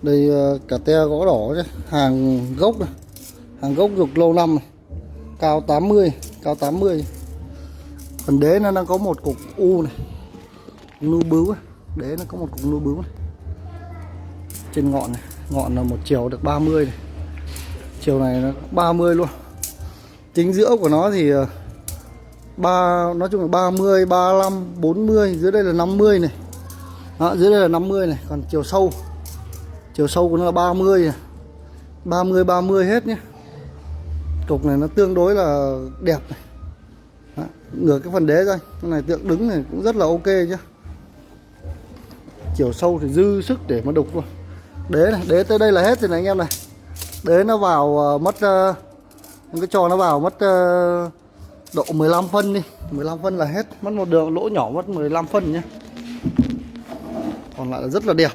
Đây cả te gõ đỏ nhé, hàng gốc này, hàng gốc dục lâu năm này. Cao 80, cao 80. Phần đế nó đang có một cục u này, nu bướu ấy. Đế nó có một cục nu bướu này. Trên ngọn này, ngọn là một chiều được 30 này. Chiều này nó 30 luôn. Chính giữa của nó thì nói chung là 30, 35, 40, dưới đây là 50 này. Đó, dưới đây là 50 này, còn chiều sâu của nó là 30 này. 30 hết nhé. Cục này nó tương đối là đẹp này. Đó, ngửa cái phần đế ra, cái này tượng đứng này cũng rất là ok chứ. Chiều sâu thì dư sức để mà đục luôn. Đế này, đế tới đây là hết rồi này anh em này. Đế nó vào mất cái trò nó vào mất độ 15 phân đi, 15 phân là hết, mất một đường lỗ nhỏ mất 15 phân nhé. Còn lại là rất là đẹp.